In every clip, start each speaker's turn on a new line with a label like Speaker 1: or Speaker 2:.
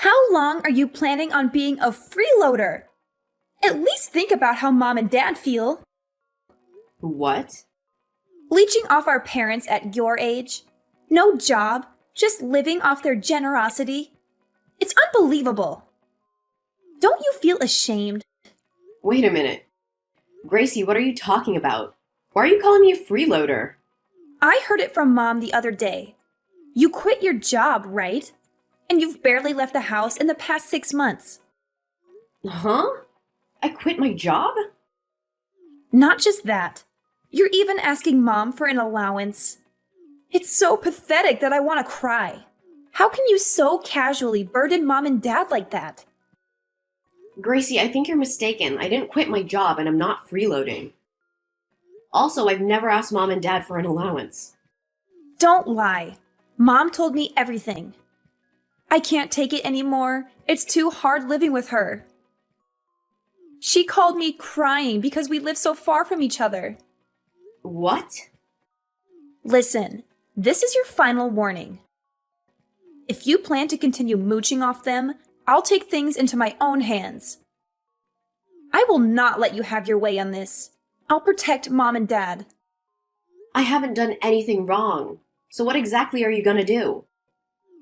Speaker 1: How long are you planning on being a freeloader? At least think about how mom and dad feel.
Speaker 2: What?
Speaker 1: Leeching off our parents at your age? No job, just living off their generosity? It's unbelievable. Don't you feel ashamed?
Speaker 2: Wait a minute. Gracie, what are you talking about? Why are you calling me a freeloader?
Speaker 1: I heard it from mom the other day. You quit your job, right? And you've barely left the house in the past 6 months.
Speaker 2: Huh? I quit my job?
Speaker 1: Not just that. You're even asking mom for an allowance. It's so pathetic that I want to cry. How can you so casually burden mom and dad like that?
Speaker 2: Gracie, I think you're mistaken. I didn't quit my job and I'm not freeloading. Also, I've never asked mom and dad for an allowance.
Speaker 1: Don't lie. Mom told me everything. I can't take it anymore. It's too hard living with her. She called me crying because we live so far from each other.
Speaker 2: What?
Speaker 1: Listen, this is your final warning. If you plan to continue mooching off them, I'll take things into my own hands. I will not let you have your way on this. I'll protect mom and dad.
Speaker 2: I haven't done anything wrong. So what exactly are you gonna do?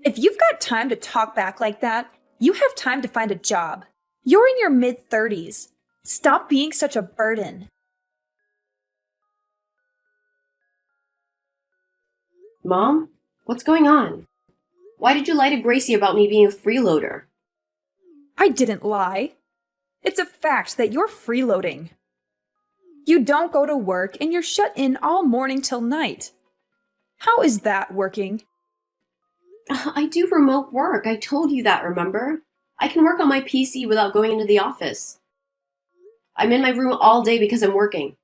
Speaker 1: If you've got time to talk back like that, you have time to find a job. You're in your mid-30s. Stop being such a burden.
Speaker 2: Mom? What's going on? Why did you lie to Gracie about me being a freeloader?
Speaker 1: I didn't lie. It's a fact that you're freeloading. You don't go to work and you're shut in all morning till night. How is that working?
Speaker 2: I do remote work. I told you that, remember? I can work on my PC without going into the office. I'm in my room all day because I'm working.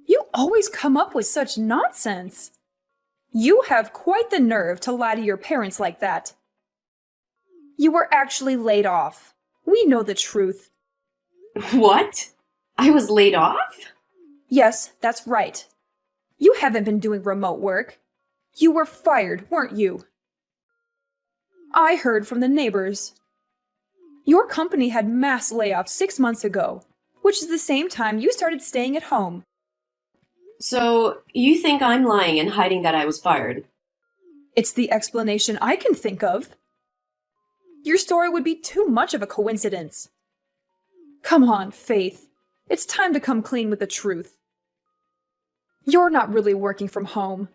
Speaker 1: You always come up with such nonsense. You have quite the nerve to lie to your parents like that. You were actually laid off. We know the truth.
Speaker 2: What? I was laid off?
Speaker 1: Yes, that's right. You haven't been doing remote work. You were fired, weren't you? I heard from the neighbors. Your company had mass layoffs 6 months ago, which is the same time you started staying at home.
Speaker 2: So, you think I'm lying and hiding that I was fired?
Speaker 1: It's the explanation I can think of. Your story would be too much of a coincidence. Come on, Faith. It's time to come clean with the truth. You're not really working from home.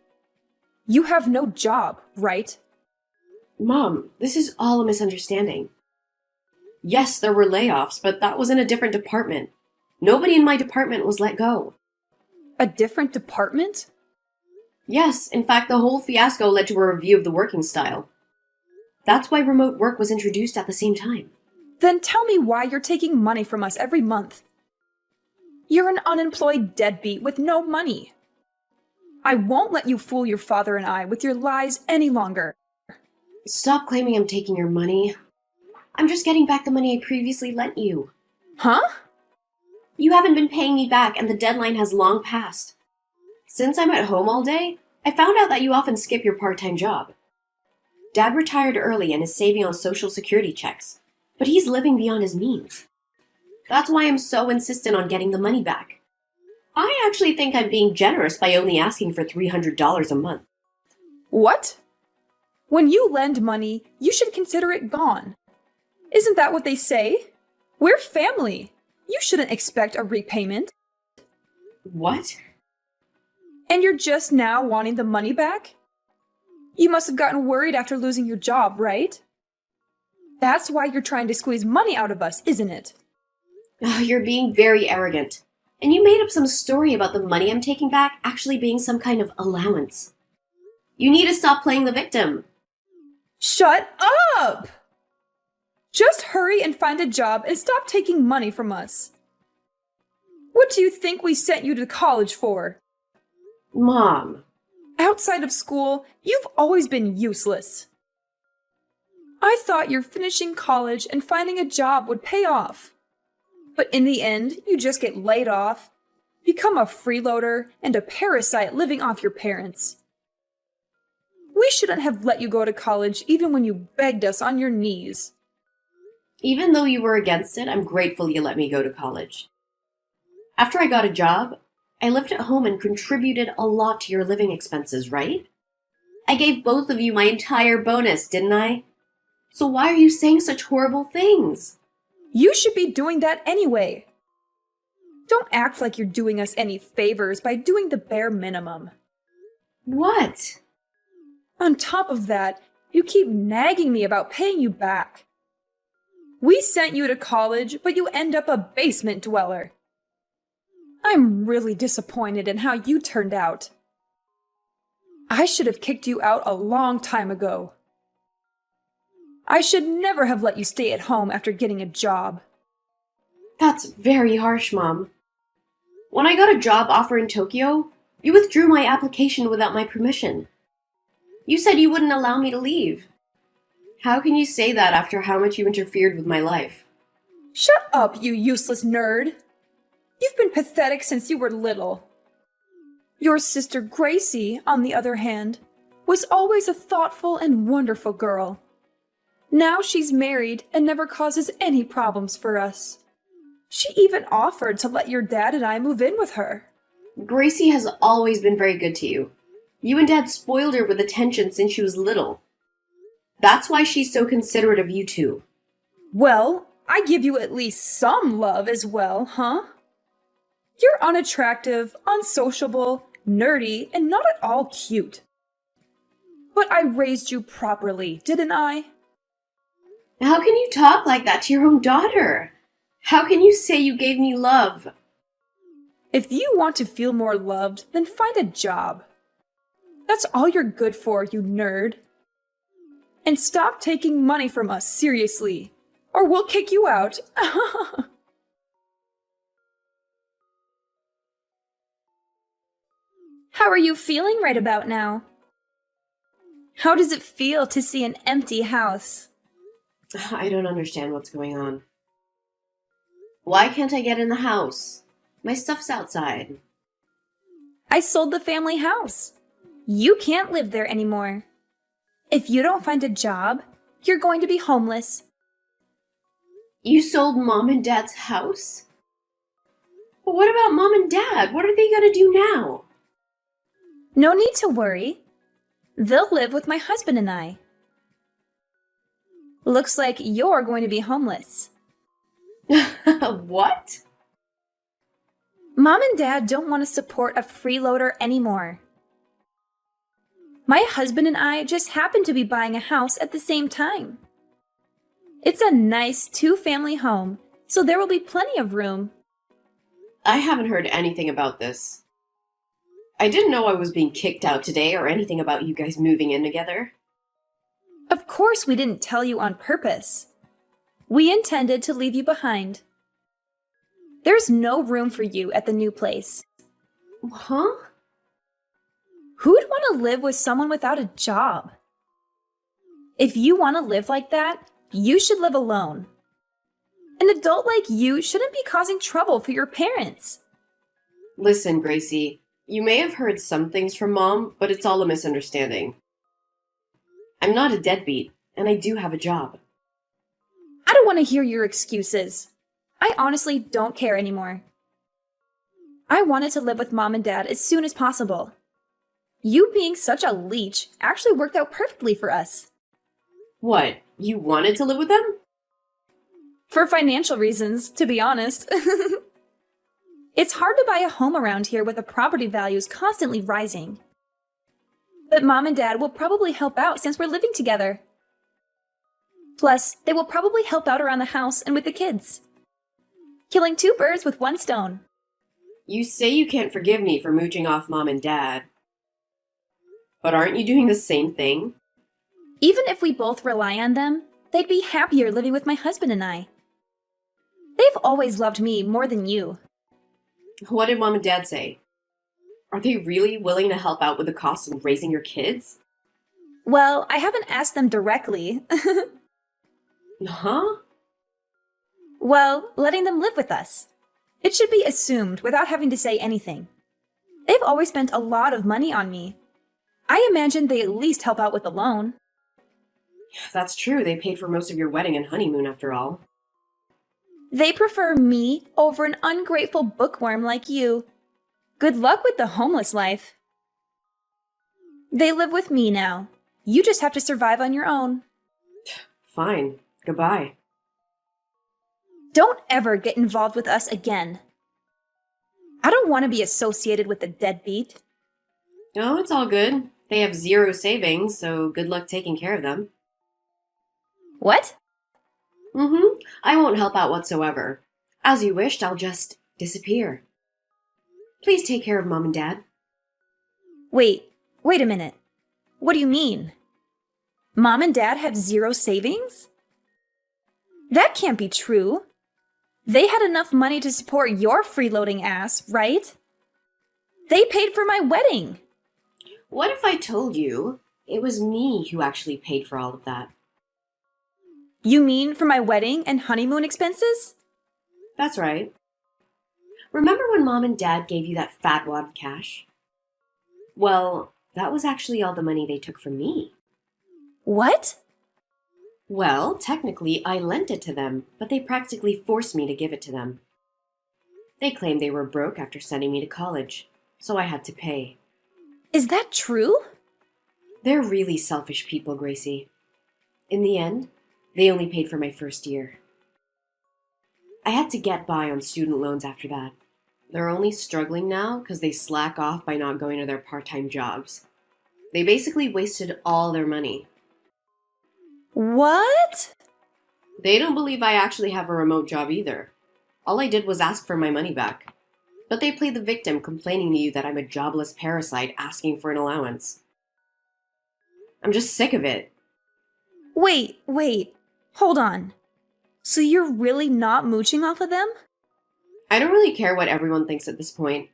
Speaker 1: You have no job, right?
Speaker 2: Mom, this is all a misunderstanding. Yes, there were layoffs, but that was in a different department. Nobody in my department was let go.
Speaker 1: A different department?
Speaker 2: Yes, in fact, the whole fiasco led to a review of the working style. That's why remote work was introduced at the same time.
Speaker 1: Then tell me why you're taking money from us every month. You're an unemployed deadbeat with no money. I won't let you fool your father and I with your lies any longer.
Speaker 2: Stop claiming I'm taking your money. I'm just getting back the money I previously lent you.
Speaker 1: Huh?
Speaker 2: You haven't been paying me back and the deadline has long passed. Since I'm at home all day, I found out that you often skip your part-time job. Dad retired early and is saving on Social Security checks, but he's living beyond his means. That's why I'm so insistent on getting the money back. I actually think I'm being generous by only asking for $300 a month.
Speaker 1: What? When you lend money, you should consider it gone. Isn't that what they say? We're family. You shouldn't expect a repayment.
Speaker 2: What?
Speaker 1: And you're just now wanting the money back? You must have gotten worried after losing your job, right? That's why you're trying to squeeze money out of us, isn't it?
Speaker 2: You're being very arrogant. And you made up some story about the money I'm taking back actually being some kind of allowance. You need to stop playing the victim.
Speaker 1: Shut up! Just hurry and find a job and stop taking money from us. What do you think we sent you to college for?
Speaker 2: Mom.
Speaker 1: Outside of school, you've always been useless. I thought your finishing college and finding a job would pay off. But in the end, you just get laid off, become a freeloader, and a parasite living off your parents. We shouldn't have let you go to college even when you begged us on your knees.
Speaker 2: Even though you were against it, I'm grateful you let me go to college. After I got a job, I lived at home and contributed a lot to your living expenses, right? I gave both of you my entire bonus, didn't I? So why are you saying such horrible things?
Speaker 1: You should be doing that anyway. Don't act like you're doing us any favors by doing the bare minimum.
Speaker 2: What?
Speaker 1: On top of that, you keep nagging me about paying you back. We sent you to college, but you end up a basement dweller. I'm really disappointed in how you turned out. I should have kicked you out a long time ago. I should never have let you stay at home after getting a job.
Speaker 2: That's very harsh, Mom. When I got a job offer in Tokyo, you withdrew my application without my permission. You said you wouldn't allow me to leave. How can you say that after how much you interfered with my life?
Speaker 1: Shut up, you useless nerd. You've been pathetic since you were little. Your sister Gracie, on the other hand, was always a thoughtful and wonderful girl. Now she's married and never causes any problems for us. She even offered to let your dad and I move in with her.
Speaker 2: Gracie has always been very good to you. You and Dad spoiled her with attention since she was little. That's why she's so considerate of you two.
Speaker 1: Well, I give you at least some love as well, huh? You're unattractive, unsociable, nerdy, and not at all cute. But I raised you properly, didn't I?
Speaker 2: How can you talk like that to your own daughter? How can you say you gave me love?
Speaker 1: If you want to feel more loved, then find a job. That's all you're good for, you nerd. And stop taking money from us seriously, or we'll kick you out. How are you feeling right about now? How does it feel to see an empty house?
Speaker 2: I don't understand what's going on. Why can't I get in the house? My stuff's outside.
Speaker 1: I sold the family house. You can't live there anymore. If you don't find a job, you're going to be homeless.
Speaker 2: You sold Mom and Dad's house? But what about Mom and Dad? What are they going to do now?
Speaker 1: No need to worry. They'll live with my husband and I. Looks like you're going to be homeless.
Speaker 2: What?
Speaker 1: Mom and Dad don't want to support a freeloader anymore. My husband and I just happen to be buying a house at the same time. It's a nice two-family home, so there will be plenty of room.
Speaker 2: I haven't heard anything about this. I didn't know I was being kicked out today or anything about you guys moving in together.
Speaker 1: Of course we didn't tell you on purpose. We intended to leave you behind. There's no room for you at the new place.
Speaker 2: Huh?
Speaker 1: Who'd want to live with someone without a job? If you want to live like that, you should live alone. An adult like you shouldn't be causing trouble for your parents.
Speaker 2: Listen, Gracie, you may have heard some things from Mom, but it's all a misunderstanding. I'm not a deadbeat, and I do have a job.
Speaker 1: I don't want to hear your excuses. I honestly don't care anymore. I wanted to live with Mom and Dad as soon as possible. You being such a leech actually worked out perfectly for us.
Speaker 2: What, you wanted to live with them?
Speaker 1: For financial reasons, to be honest. It's hard to buy a home around here with the property values constantly rising. But Mom and Dad will probably help out since we're living together. Plus, they will probably help out around the house and with the kids. Killing two birds with one stone.
Speaker 2: You say you can't forgive me for mooching off Mom and Dad. But aren't you doing the same thing?
Speaker 1: Even if we both rely on them, they'd be happier living with my husband and I. They've always loved me more than you.
Speaker 2: What did Mom and Dad say? Are they really willing to help out with the cost of raising your kids?
Speaker 1: Well, I haven't asked them directly.
Speaker 2: Huh?
Speaker 1: Well, letting them live with us. It should be assumed without having to say anything. They've always spent a lot of money on me. I imagine they at least help out with the loan.
Speaker 2: That's true, they paid for most of your wedding and honeymoon after all.
Speaker 1: They prefer me over an ungrateful bookworm like you. Good luck with the homeless life. They live with me now. You just have to survive on your own.
Speaker 2: Fine. Goodbye.
Speaker 1: Don't ever get involved with us again. I don't want to be associated with the deadbeat.
Speaker 2: Oh, it's all good. They have 0 savings, so good luck taking care of them.
Speaker 1: What?
Speaker 2: I won't help out whatsoever. As you wished, I'll just disappear. Please take care of Mom and Dad.
Speaker 1: Wait a minute. What do you mean? Mom and Dad have 0 savings? That can't be true. They had enough money to support your freeloading ass, right? They paid for my wedding.
Speaker 2: What if I told you it was me who actually paid for all of that?
Speaker 1: You mean for my wedding and honeymoon expenses?
Speaker 2: That's right. Remember when Mom and Dad gave you that fat wad of cash? Well, that was actually all the money they took from me.
Speaker 1: What?
Speaker 2: Well, technically, I lent it to them, but they practically forced me to give it to them. They claimed they were broke after sending me to college, so I had to pay.
Speaker 1: Is that true?
Speaker 2: They're really selfish people, Gracie. In the end, they only paid for my first year. I had to get by on student loans after that. They're only struggling now because they slack off by not going to their part-time jobs. They basically wasted all their money.
Speaker 1: What?
Speaker 2: They don't believe I actually have a remote job either. All I did was ask for my money back. But they play the victim, complaining to you that I'm a jobless parasite asking for an allowance. I'm just sick of it.
Speaker 1: Wait. Hold on. So you're really not mooching off of them?
Speaker 2: I don't really care what everyone thinks at this point.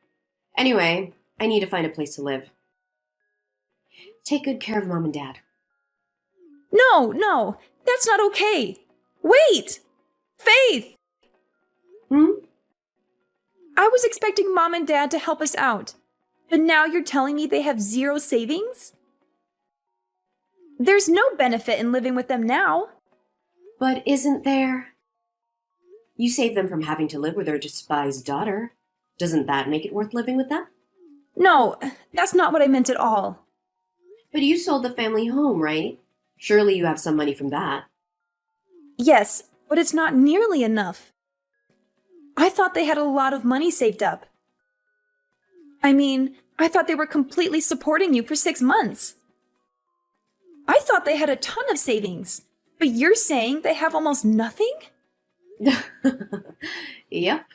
Speaker 2: Anyway, I need to find a place to live. Take good care of Mom and Dad.
Speaker 1: No, that's not okay. Wait! Faith! I was expecting Mom and Dad to help us out, but now you're telling me they have 0 savings? There's no benefit in living with them now.
Speaker 2: But isn't there? You saved them from having to live with their despised daughter. Doesn't that make it worth living with them?
Speaker 1: No, that's not what I meant at all.
Speaker 2: But you sold the family home, right? Surely you have some money from that.
Speaker 1: Yes, but it's not nearly enough. I thought they had a lot of money saved up. I mean, I thought they were completely supporting you for 6 months. I thought they had a ton of savings, but you're saying they have almost nothing?
Speaker 2: Yep.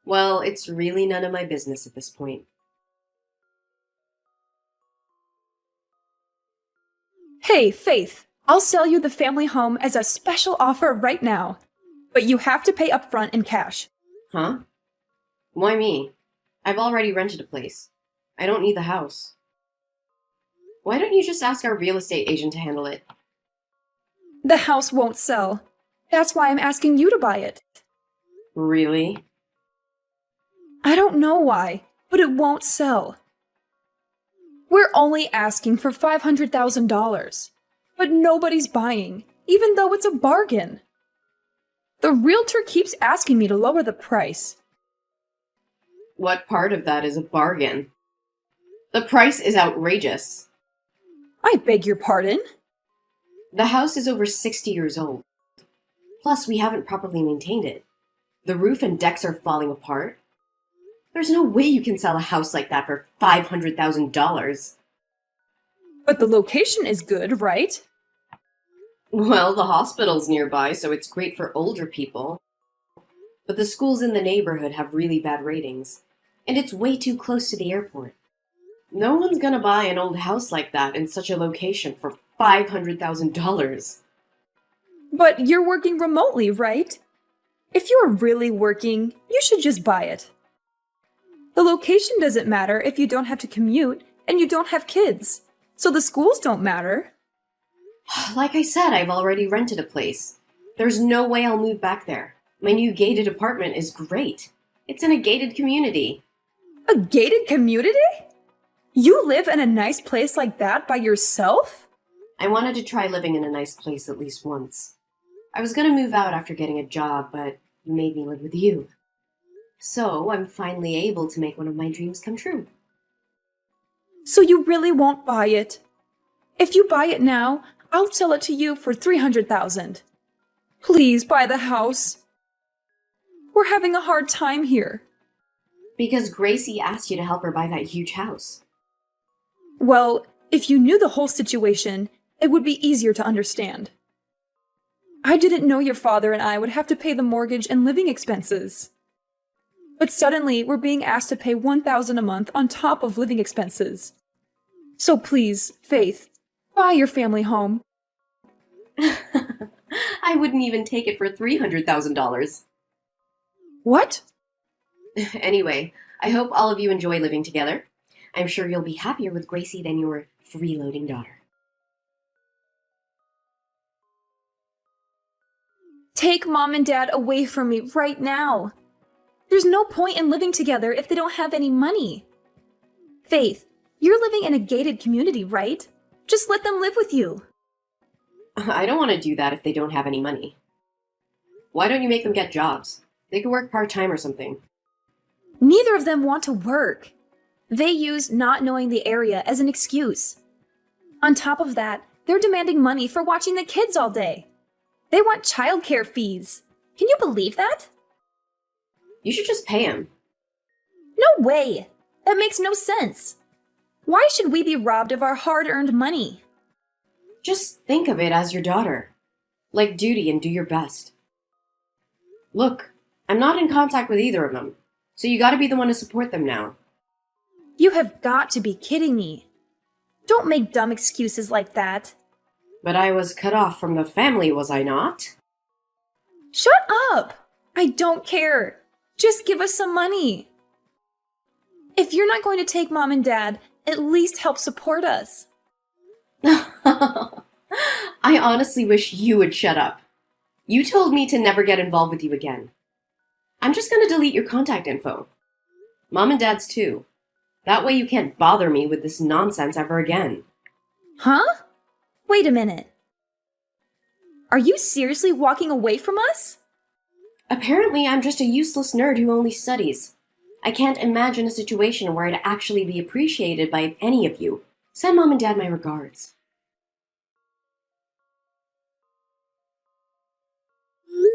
Speaker 2: Well, it's really none of my business at this point.
Speaker 1: Hey, Faith, I'll sell you the family home as a special offer right now, but you have to pay upfront in cash.
Speaker 2: Huh? Why me? I've already rented a place. I don't need the house. Why don't you just ask our real estate agent to handle it?
Speaker 1: The house won't sell. That's why I'm asking you to buy it.
Speaker 2: Really?
Speaker 1: I don't know why, but it won't sell. We're only asking for $500,000, but nobody's buying, even though it's a bargain. The realtor keeps asking me to lower the price.
Speaker 2: What part of that is a bargain? The price is outrageous.
Speaker 1: I beg your pardon?
Speaker 2: The house is over 60 years old. Plus, we haven't properly maintained it. The roof and decks are falling apart. There's no way you can sell a house like that for $500,000.
Speaker 1: But the location is good, right?
Speaker 2: Well, the hospital's nearby, so it's great for older people. But the schools in the neighborhood have really bad ratings, and it's way too close to the airport. No one's gonna buy an old house like that in such a location for $500,000.
Speaker 1: But you're working remotely, right? If you're really working, you should just buy it. The location doesn't matter if you don't have to commute and you don't have kids, so the schools don't matter.
Speaker 2: Like I said, I've already rented a place. There's no way I'll move back there. My new gated apartment is great. It's in a gated community.
Speaker 1: A gated community? You live in a nice place like that by yourself?
Speaker 2: I wanted to try living in a nice place at least once. I was gonna move out after getting a job, but You made me live with you. So I'm finally able to make one of my dreams come true.
Speaker 1: So you really won't buy it? If you buy it now, I'll sell it to you for 300,000. Please buy the house. We're having a hard time here.
Speaker 2: Because Gracie asked you to help her buy that huge house.
Speaker 1: Well, if you knew the whole situation, it would be easier to understand. I didn't know your father and I would have to pay the mortgage and living expenses. But suddenly, we're being asked to pay $1,000 a month on top of living expenses. So please, Faith, buy your family home.
Speaker 2: I wouldn't even take it for $300,000.
Speaker 1: What?
Speaker 2: Anyway, I hope all of you enjoy living together. I'm sure you'll be happier with Gracie than your freeloading daughter.
Speaker 1: Take Mom and Dad away from me right now. There's no point in living together if they don't have any money. Faith, you're living in a gated community, right? Just let them live with you.
Speaker 2: I don't want to do that if they don't have any money. Why don't you make them get jobs? They could work part-time or something.
Speaker 1: Neither of them want to work. They use not knowing the area as an excuse. On top of that, they're demanding money for watching the kids all day. They want childcare fees. Can you believe that?
Speaker 2: You should just pay them.
Speaker 1: No way! That makes no sense. Why should we be robbed of our hard-earned money?
Speaker 2: Just think of it as your daughter. Like duty and do your best. Look, I'm not in contact with either of them, so you gotta be the one to support them now.
Speaker 1: You have got to be kidding me. Don't make dumb excuses like that.
Speaker 2: But I was cut off from the family, was I not?
Speaker 1: Shut up! I don't care. Just give us some money. If you're not going to take Mom and Dad, at least help support us.
Speaker 2: I honestly wish you would shut up. You told me to never get involved with you again. I'm just gonna delete your contact info. Mom and Dad's too. That way you can't bother me with this nonsense ever again.
Speaker 1: Huh? Wait a minute. Are you seriously walking away from us?
Speaker 2: Apparently, I'm just a useless nerd who only studies. I can't imagine a situation where I'd actually be appreciated by any of you. Send Mom and Dad my regards.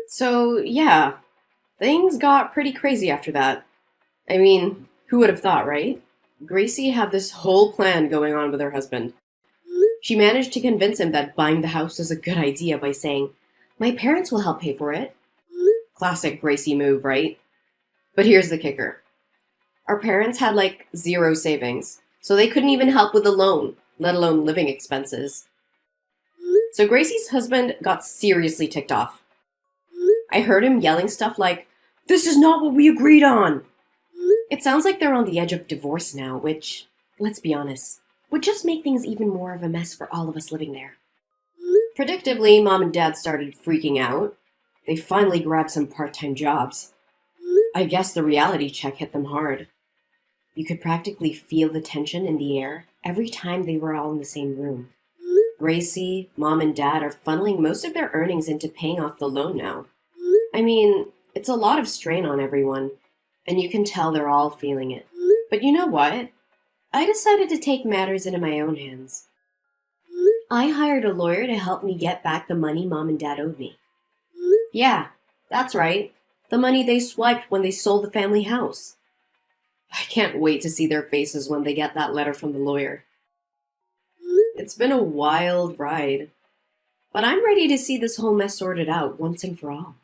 Speaker 2: So, yeah, things got pretty crazy after that. I mean, who would have thought, right? Gracie had this whole plan going on with her husband. She managed to convince him that buying the house was a good idea by saying, "My parents will help pay for it." Classic Gracie move, right? But here's the kicker. Our parents had like zero savings, so they couldn't even help with the loan, let alone living expenses. So Gracie's husband got seriously ticked off. I heard him yelling stuff like, "This is not what we agreed on." It sounds like they're on the edge of divorce now, which, let's be honest, would just make things even more of a mess for all of us living there. Predictably, Mom and Dad started freaking out. They finally grabbed some part-time jobs. I guess the reality check hit them hard. You could practically feel the tension in the air every time they were all in the same room. Gracie, Mom, and Dad are funneling most of their earnings into paying off the loan now. I mean, it's a lot of strain on everyone, and you can tell they're all feeling it. But you know what? I decided to take matters into my own hands. I hired a lawyer to help me get back the money Mom and Dad owed me. Yeah, that's right. The money they swiped when they sold the family house. I can't wait to see their faces when they get that letter from the lawyer. It's been a wild ride, but I'm ready to see this whole mess sorted out once and for all.